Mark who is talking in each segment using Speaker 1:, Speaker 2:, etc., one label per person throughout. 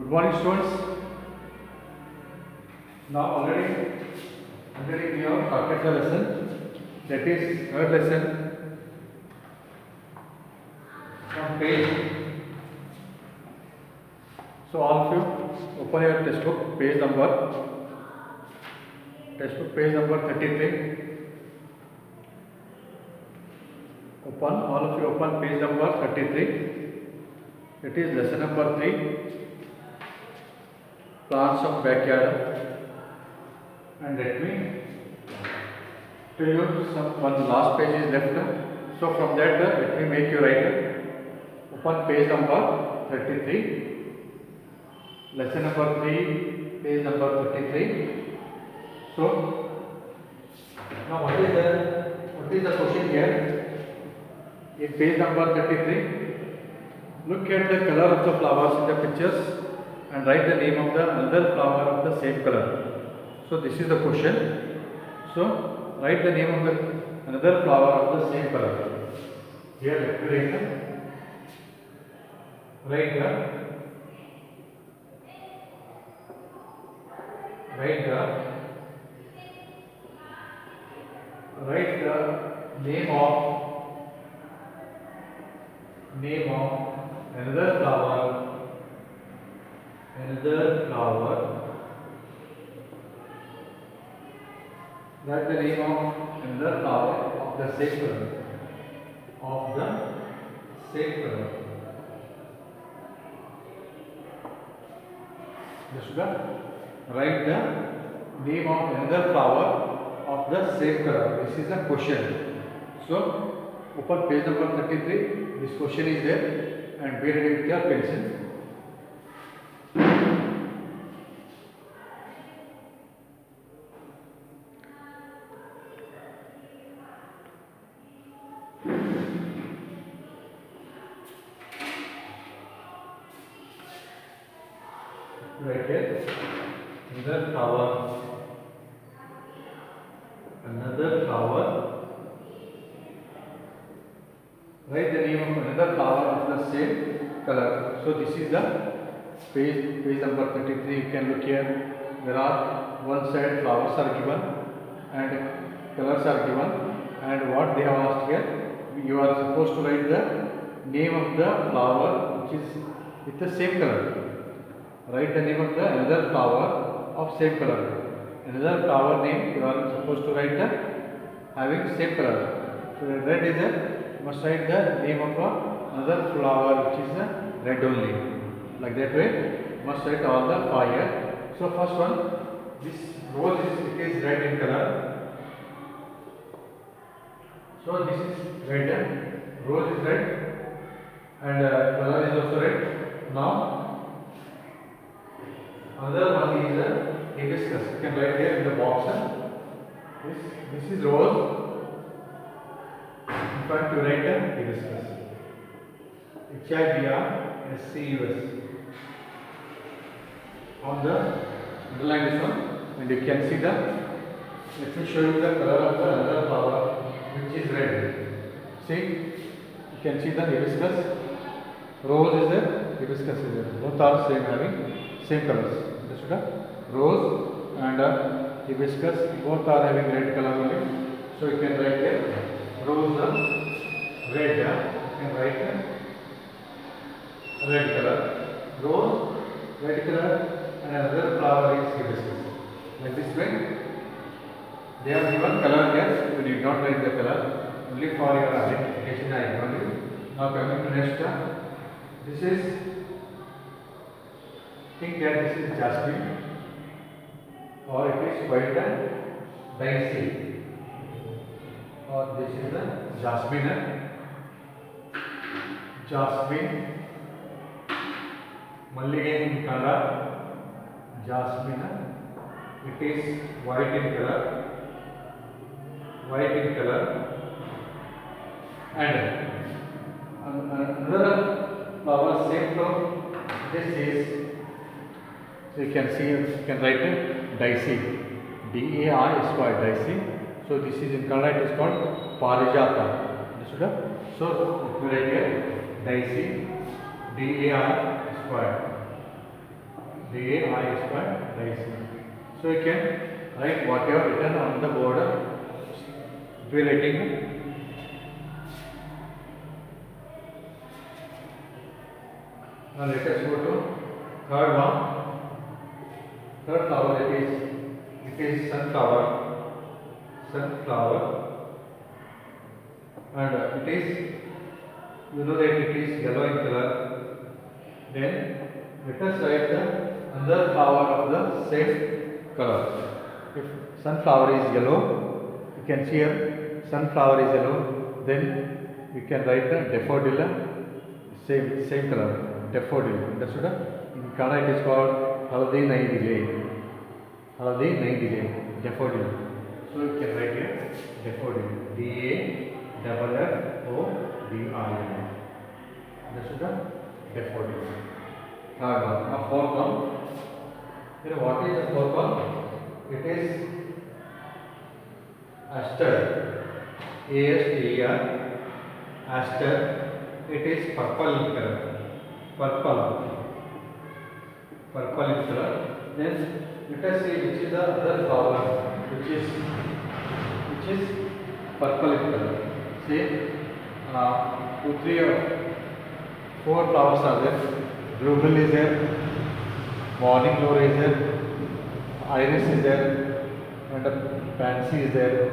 Speaker 1: Good morning, students. Now already we have started the lesson. That is third lesson from page. So all of you open your textbook, page number 33. All of you open page number 33. It is lesson number 3. Plants of backyard. And let me tell you one last page is left. So from that let me make you write. Open page number 33. Lesson number 3, page number 33. So now what is the question here? In page number 33, look at the color of the flowers in the pictures and write the name of the another flower of the same color. So this is the question. So write the name of the another flower of the same color. Here let me write the name of another flower write the name of another flower of the same color Just write the name of another flower of the same color. This is a question. So open page number 33. This question is there and be ready with your pencil. Right here, another flower. Write the name of another flower of the same color. So this is the page number 33. You can look here. There are one side flowers are given and colors are given, and what they have asked here, you are supposed to write the name of the flower which is with the same color. Write the name of the another flower of same color. Another flower name you are supposed to write the having same color. So red is a must write the name of another flower which is red only. Like that way must write all the 5 here. So first one, this rose is red in color. So this is red. Rose is red and color is also red. Now another one is hibiscus. You can write here in the box. This is rose. In fact, you write hibiscus. HIBISCUS. On the underline this one, and you can see let me show you the color of the another flower which is red. See, you can see the hibiscus. Rose is there, hibiscus is there. Both are same, having same colors. Rose and hibiscus both are having red color only. So you can write here rose red. You can write red color. Rose red color and another flower is hibiscus. Like this way they have given color here. You need not write the color, only for your identification I have given you. Now coming to next, this is, think that this is jasmine or it is white daisy, or this is the jasmine, mallige in color, jasmine, it is white in color, and another flower same from this is, so you can see, you can write it daisy, DAI, daisy. So this is in Kannada it is called Parijata. Understood? So let me write here daisy, DAI square. DAI square daisy. So you can write whatever written on the board. We writing. Now let us go to third one. Third flower, it is sunflower, and it is, you know that it is yellow in color. Then let us write the another flower of the same color. If sunflower is yellow, you can see here sunflower is yellow. Then we can write the daffodil, same color. Daffodil, understood? In Kannada it is called Haldi Naidile. Haldi Naidile, daffodil. So you can write here daffodil. DAFFODIL. Understood? Daffodil. Third one. Now fourth one. Then what is the fourth one? It is aster. ASTER. Aster. It is purple in color. Purple in color. Then let us see which is the other flower which is purple in color. See, 2, 3 or 4 flowers are there. Bluebell is there, morning glory is there, iris is there, and pansy is there.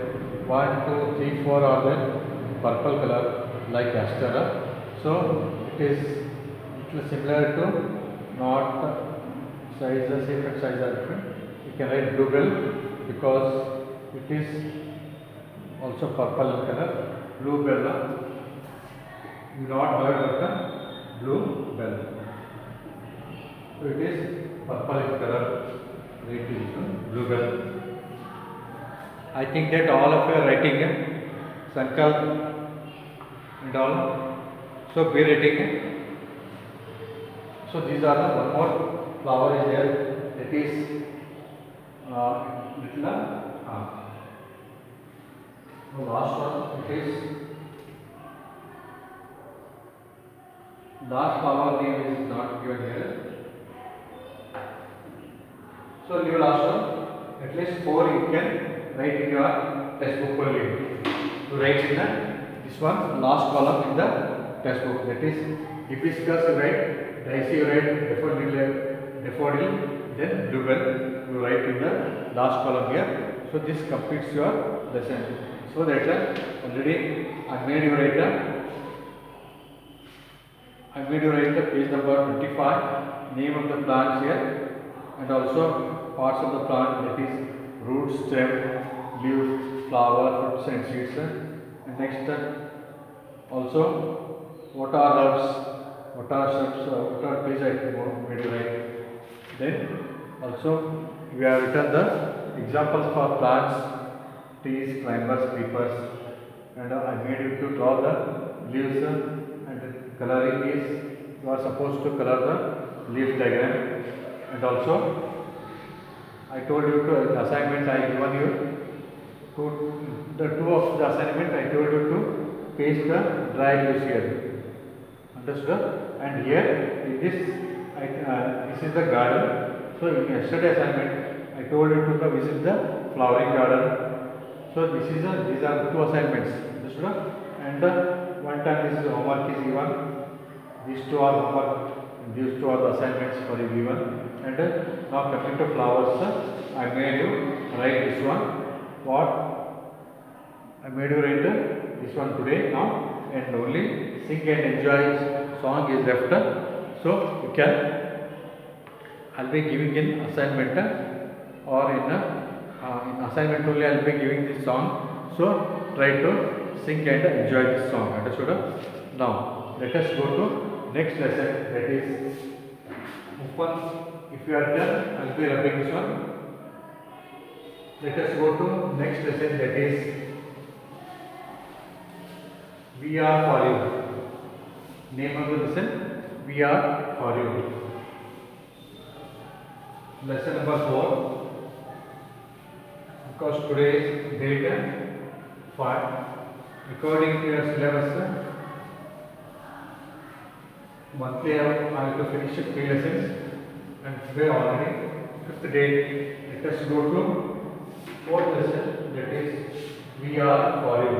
Speaker 1: 1, 2, 3, 4 are there. Purple color like aster. So it is similar to, not size, the different size are different. You can write bluebell because it is also purple in color. Bluebell, you not heard of the bluebell. So it is purple in color. It is bluebell. I think that all of you are writing Sankalp and all. So be writing. So these are the one more flower is there. That is little. The last one, it is last flower name is not given here. So leave last one. At least 4 you can write in your textbook only. To write in this one last column in the textbook. That is hibiscus you write, daisy you write, daffodil, then bluebell you write in the last column here. So this completes your lesson. So that already I made you write the page number 25, name of the plants here, and also parts of the plant, that is root, stem, leaf, flower, fruits and seeds. And next also what are herbs, what are shrubs, what are trees I made you write. Then also we have written the examples for plants, trees, climbers, creepers, and I made you to draw the leaves, and coloring is you are supposed to color the leaf diagram. And also I told you to the assignment I given you to the two of the assignment I told you to paste the dry leaves here. Understood? And here in this this is the garden. So in yesterday assignment I told you to visit the flowering garden. So these are 2 assignments. Understood? And one time this homework is given. These 2 are homework. And these 2 are the assignments for you given. And now coming to flowers, I made you write this one. What? I made you write this one today now, and only sing and enjoy song is left. So you can. I'll be giving in assignment or in assignment only I will be giving this song. So try to sing and enjoy this song. Understood? Now let us go to next lesson, that is open. If you are done, I will be rubbing this one. Let us go to next lesson, that is We Are For You. Name of the lesson, We Are For You. Lesson number 4. Because today is date 5. According to your syllabus, monthly I have to finish 3 lessons. and today already 5th day. Let us go to 4th lesson, that is we are for you.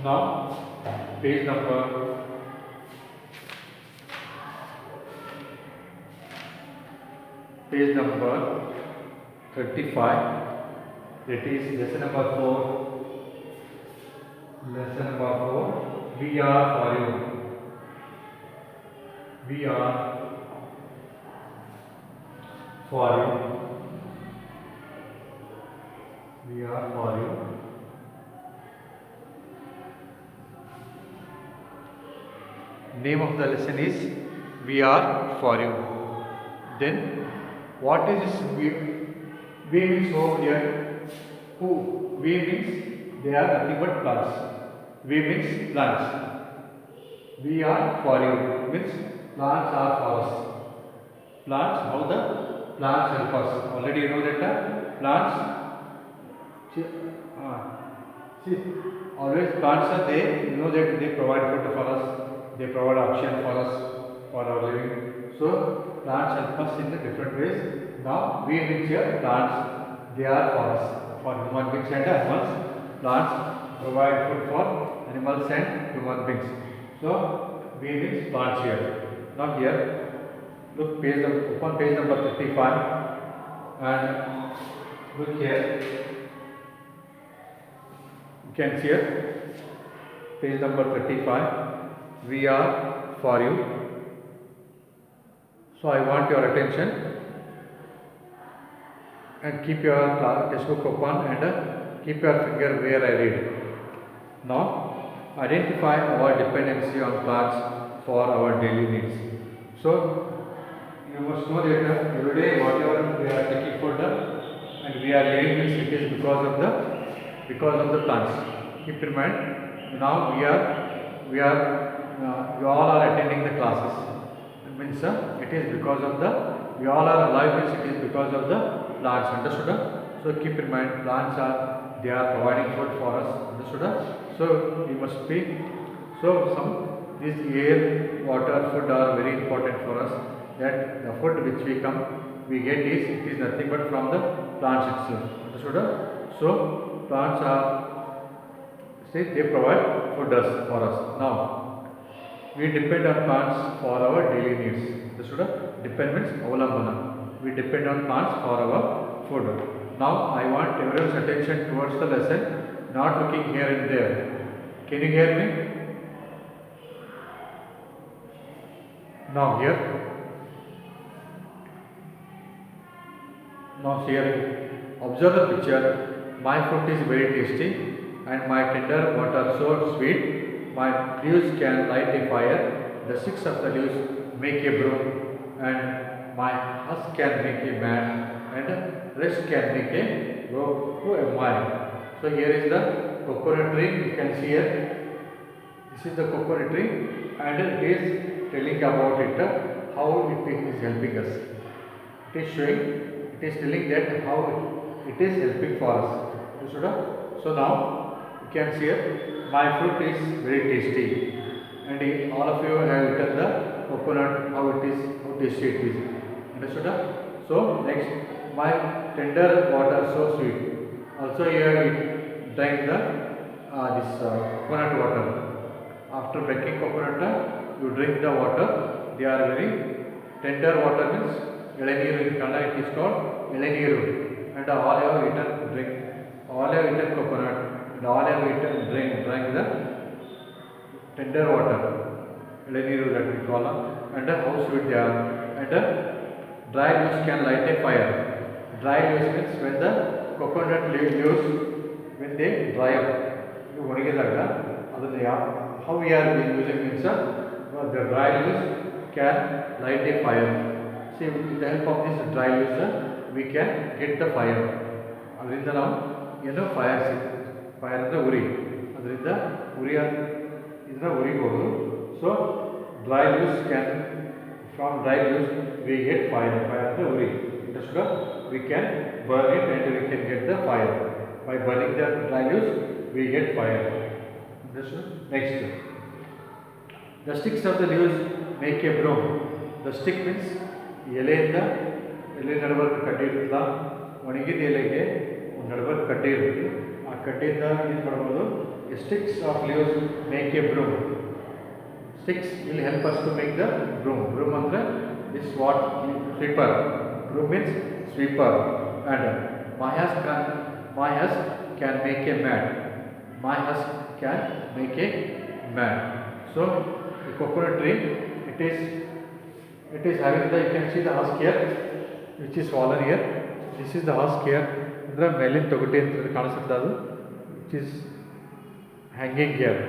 Speaker 1: Now page number 35, that is lesson number 4. Lesson number 4, we are for you. We are for you. We are for you. Name of the lesson is we are for you. Then what is this we? We means over here. Who? We means they are nothing but plants. We means plants. We are for you means plants are for us. Plants, how the plants help us. Already you know that the plants. See, always plants are there. You know that they provide food for us. They provide oxygen for us for our living. So plants help us in the different ways. Now we means here plants. They are for us, for human beings and animals. Plants provide food for animals and human beings. So we means plants here. Now here, look open page number 35 and look here. You can see here page number 35. We are for you. So I want your attention and keep your textbook open and keep your finger where I read. Now identify our dependency on plants for our daily needs. So you must know that every day whatever we are taking food and we are living this, it is because of the plants. Keep in mind, now you all are attending the classes. It means it is because of we all are alive means it is because of the plants. Understood? So keep in mind, plants they are providing food for us. Understood? So we must be, this air, water, food are very important for us. That the food which we get it is nothing but from the plants itself. Understood? So plants they provide food for us. Now we depend on plants for our daily needs. Understood? Depend means avalambana. We depend on plants for our food. Now I want everyone's attention towards the lesson, not looking here and there. Can you hear me? Now here. Now here, observe the picture. My fruit is very tasty and my tender water so sweet. My leaves can light a fire. The sticks of the leaves make a broom, and my husk can make a mat, and rest can make a rope to a mile. So here is the coconut tree. You can see here. This is the coconut tree, and it is telling about it, how it is helping us. It is showing. It is telling that how it is helping for us. So now you can see here, my fruit is very tasty, and all of you have eaten the coconut, how tasty it is. Understood? So next, my tender water so sweet. Also here drank this coconut water. After breaking coconut, you drink the water. They are very tender water means. Eleniru in Kannada it is called Eleniru, and all have eaten coconut, and all have drank the tender water, Eleniru that we call, and how sweet they are. And dry leaves can light a fire. Dry leaves means when the coconut leaves, when they dry up, how we are using means the dry leaves can light a fire. See, with the help of this dry leaves, we can get the fire. Adrinda now, fire is the uri. Adrinda uri is the uri godu. So dry leaves from dry leaves we get fire. Fire is the uri. Understood? We can burn it and we can get the fire. By burning the dry leaves, we get fire. Understood? Next. The sticks of the leaves make a broom. The stick means ಎಲೆಯಿಂದ ಎಲೆ ನಡುವರ್ಗ ಕಡ್ಡಿ ಇರುತ್ತಲ್ಲ, ಒಣಗಿದ ಎಲೆಗೆ ನಡುವರ್ಗ ಕಡ್ಡಿ ಇರುತ್ತೆ. ಆ ಕಡ್ಡಿಯಿಂದ ಏನು ಮಾಡ್ಬೋದು, sticks of leaves make a broom. Sticks will help us to make the broom. Broom ಅಂದರೆ this what sweeper. Broom means sweeper. And my husk can make a mat. My husk can make a mat. So the coconut tree, it is having the, you can see the husk here, which is fallen here. This is the husk here. ಅಂದ್ರೆ ಮೇಲಿನ ತೊಗಟೆ ಅಂತ ಕಾಣಿಸುತ್ತೆ ಅದು, which is hanging here.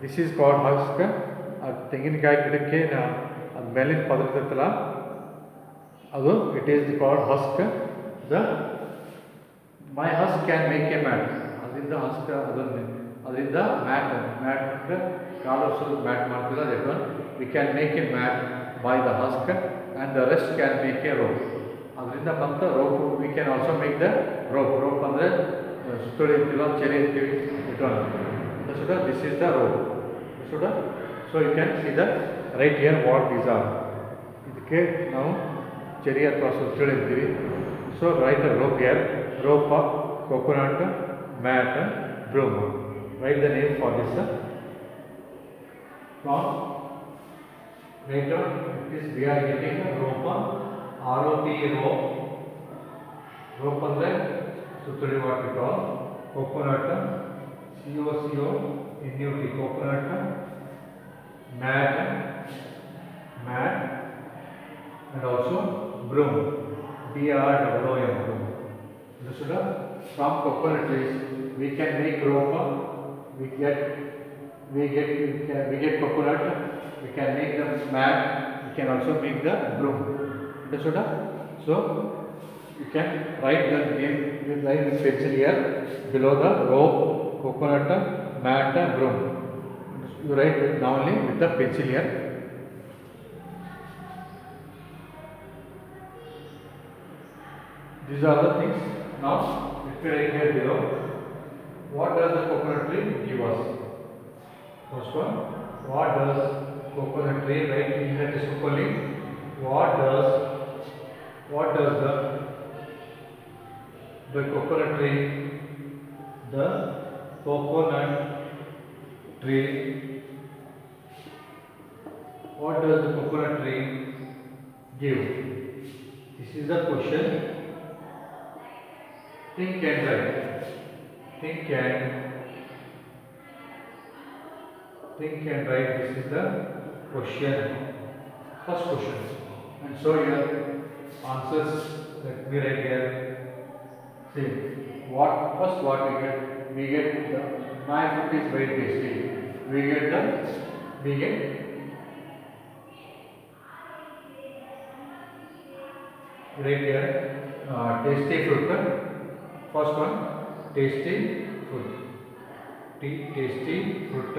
Speaker 1: This is called husk. ಆ ತೆಂಗಿನಕಾಯಿ ಗಿಡಕ್ಕೆ ಅದು ಮೇಲಿನ ಪದರ ಇರುತ್ತಲ್ಲ ಅದು, it is called husk. The my husk can make a mat. ಅದರಿಂದ husk ಅದರಿಂದ mat ಅಂದ್ರೆ ಕಾಲು ವರ್ಷದ ಮ್ಯಾಟ್ ಮಾಡ್ತೀರ, that one we can make a mat by the husk, and the rest can make a rope. ಅದರಿಂದ ಬಂತ rope. We can also make the rope ಅಂದರೆ ಸುತ್ತಳಿ ಅಂತೀವಿ, cherry ಅಂತೀವಿ, ಇಟ್ಕೊಂಡು this is the rope. So you can see the right here what these are. ಇದಕ್ಕೆ ನಾವು cherry ಅಥವಾ ಸುತ್ತಳಿ ಅಂತೀವಿ. So write a rope here, rope, coconut, mat, broom. Write the name for this. From later it is we are getting a rope, ROP rope. Rope ಅಂದರೆ ಸುತ್ತಳಿ what we call, coconut, COCONUT coconut, mat, and also broom, BROOM broom. Understood? From coconut trees we can make rope, we get coconut, we can make the mat, we can also make the broom. Understood? So you can write the name, you write with pencil here below the rope, coconut, mat, broom. You write it now only with the pencil here. These are the things. Now if you write here below, what does the coconut tree give us? First one, what does coconut tree, write in here simply, what does the coconut tree what does the coconut tree give? This is the question. Think and write. Think and write. This is the question, first question. And so your answers, let me write here. See, what we get? We get the, my food is very tasty. We get right here tasty fruit. First one, tasty fruit. Tasty fruit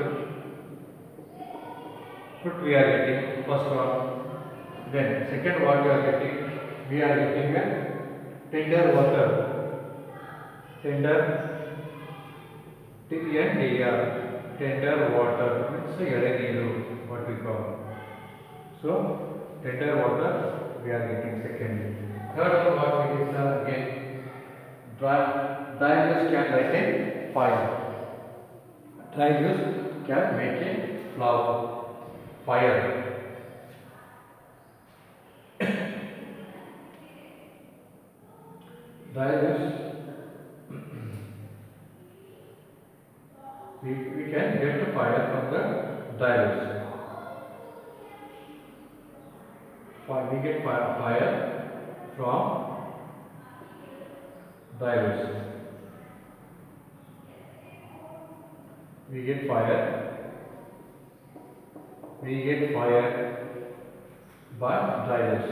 Speaker 1: we are getting, first one. Then second what we are getting a tender water. Tender water means elanneeru, what we call. So tender water we are getting second. Third one what we get again, dry leaves can light a fire. Dry leaves can make a fire. Dry leaves we can get the fire from the dry leaves. We get fire from dry leaves. We get fire by dry leaves.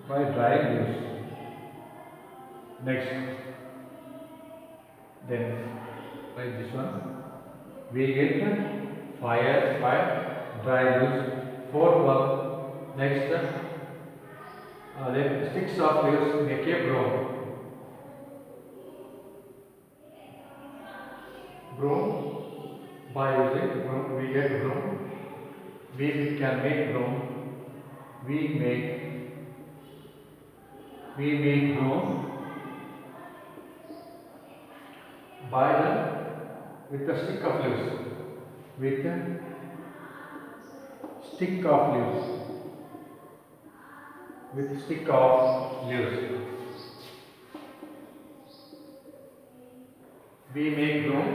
Speaker 1: By dry leaves. Next, then like this one, we get fire by dry leaves. Fourth one, next, then sticks of leaves make a broom. broom. By using broom, we get broom. We can make broom. We make broom by with the stick of leaves. With the stick of leaves. With stick of leaves. We make broom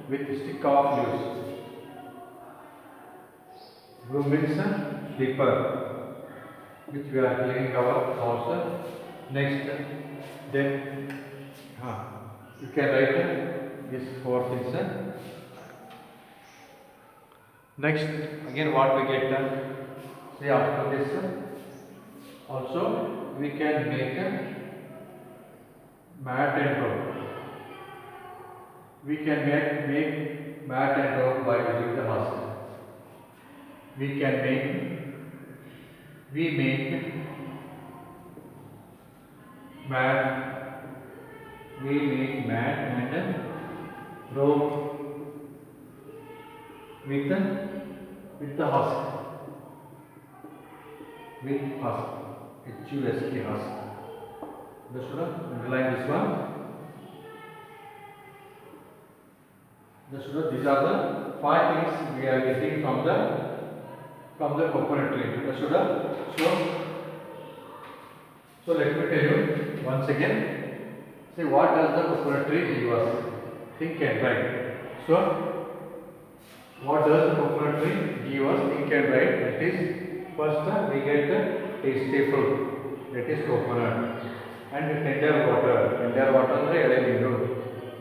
Speaker 1: with stick of leaves. Broom means a sweeper, which we are cleaning our house. Next, then you can write these four things. Next, again what we get done? See, after this, also we can make a mat and rope. We can make mat and rope by using the husk. We make mat and rope with the husk. With husk. H-U-S-K, husk. Understood? Underline this one. These are the 5 things we are getting from the coconut tree. Understood? So let me tell you once again. See, what does the coconut tree give us? Think and write. So what does the coconut tree give us? Think and write. That is, first we get the tasty fruit. That is coconut. And tender water. Tender water is eಳೆನೀರು.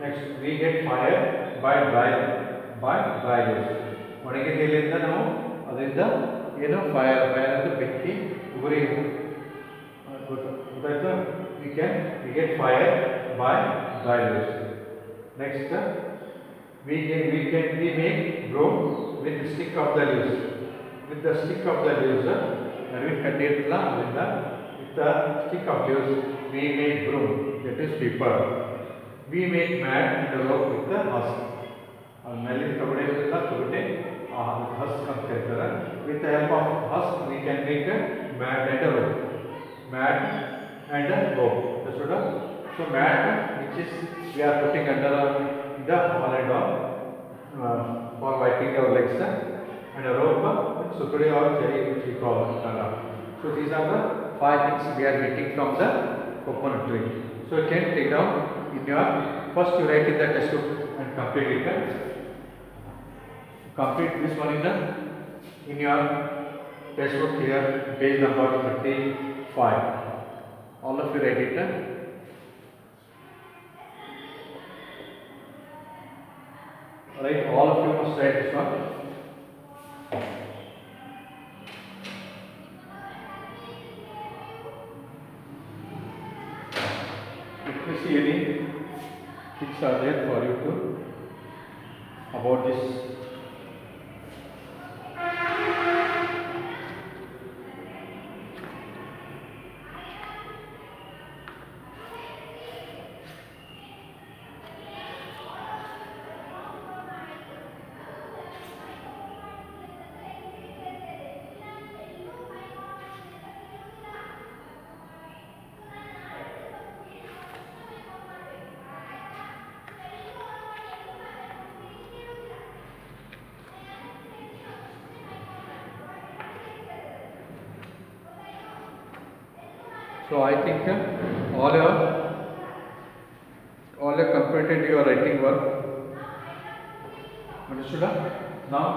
Speaker 1: Next, we get fire by dry leaves. ಒಣಗಿದ ಎಲೆಯಿಂದ ನಾವು ಅದರಿಂದ ಏನು fire ಅಂತ ಬೆಂಕಿ ಉಗುರಿ ಗೊತ್ತಾಯ್ತು. we get fire by dry leaves. Next, we make broom with the stick of the leaves. With the stick of the leaves, ನಡುವಿನ ಕಡ್ಡಿ ಇರ್ತಲ್ಲ ಅದರಿಂದ with the stick of leaves we make broom, that is sweeper. We make mat and rope with the husk. ಮೇಲೆ ತೊಗಡೆ ಇರೋದಿಲ್ಲ, ತೊಗಟೆ husk ಅಂತ ಕರೀತಾರೆ. With the help of husk we can make a mat and a rope. Mat and a rope. Understood? So mat, which is we are putting under the holland for wiping our legs, and a rope sutudi or cherry, which we call it. So these are the 5 things we are getting from the coconut tree. So you can take down in your first, you write in the textbook and complete it. Complete this one in your textbook here, page number 35. All of you write it. Right, all of you must write this one. Let me see any things are there for you to about this. So I think all have completed your writing work. Understood? Now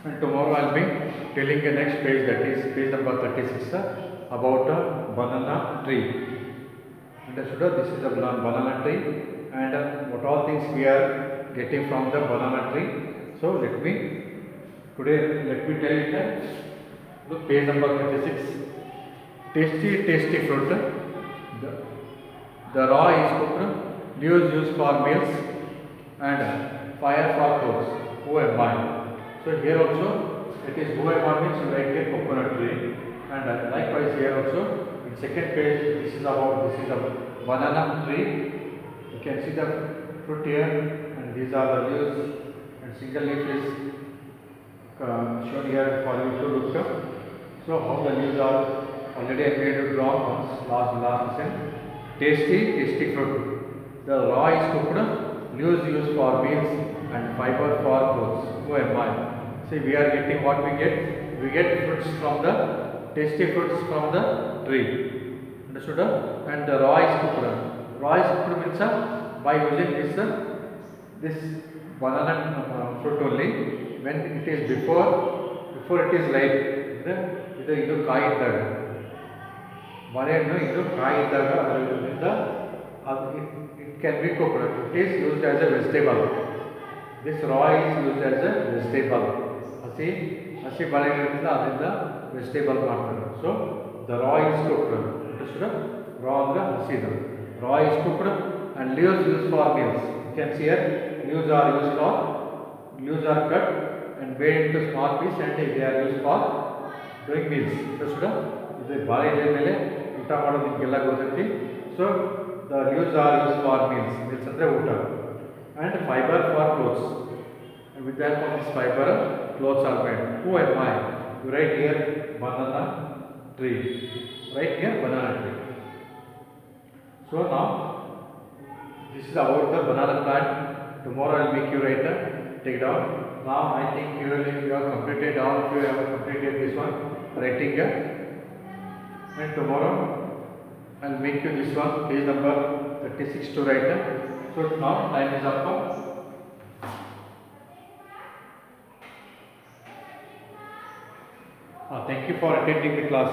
Speaker 1: and tomorrow I will be telling the next page, that is page number 36, about a banana tree. Understood? This is a banana tree, and what all things we are getting from the banana tree. So let me tell you that. Look, page number 36. Tasty fruit. The raw is cooked. Leaves used for meals, and fire for clothes. Who am I? So here also it is who am I means you write a coconut tree. And likewise here also in second page, this is a banana tree. You can see the fruit here, and these are the leaves, and single leaf is shown here for you to look up. So how the leaves are already I made a draw once last lesson. Tasty fruit. The raw is cooked, leaves used for meals, and fiber for clothes. Who am I? See, we are getting what we get. We get fruits from the tasty fruits from the tree. Understood? And the raw is cooked. Raw is cooked means by using this banana fruit only. When it is before it is ripe, ಇದು ಕಾಯಿ ಇದ್ದಾಗ ಬಾಳೆಹಣ್ಣು ಇದು ಕಾಯಿ ಇದ್ದಾಗ ಅದರಿಂದ it can be cooked. It is used as a vegetable. This raw is used as a vegetable. ಹಸಿ ಬಾಳೆಹಣ್ಣಿನಿಂದ ಅದರಿಂದ ವೆಜಿಟೇಬಲ್ ಮಾಡ್ತಾರೆ. So the raw is cooked. Understood? Raw ಅಂದ್ರೆ ಹಸಿದು. Raw is cooked and leaves used for meals. You can see here leaves are cut and made into small pieces and they are used for doing meals. Understood? ಇದು ಬಾಳೆ ಎಲೆ ಮೇಲೆ ಊಟ ಮಾಡೋದು ನಿಮಗೆಲ್ಲ ಗೊತ್ತೈತಿ. So the leaves are used for meals. Meals ಅಂದರೆ ಊಟ. And fiber for clothes. And with the help of this fiber, clothes are made. Who am I? You write here banana tree. Write here banana tree. So now this is about the banana plant. Tomorrow I will make you write take down. Now I think you have completed all. You have completed this one writing here. And tomorrow I will make you this one page number 36 to write. So now time is up. Thank you for attending the class.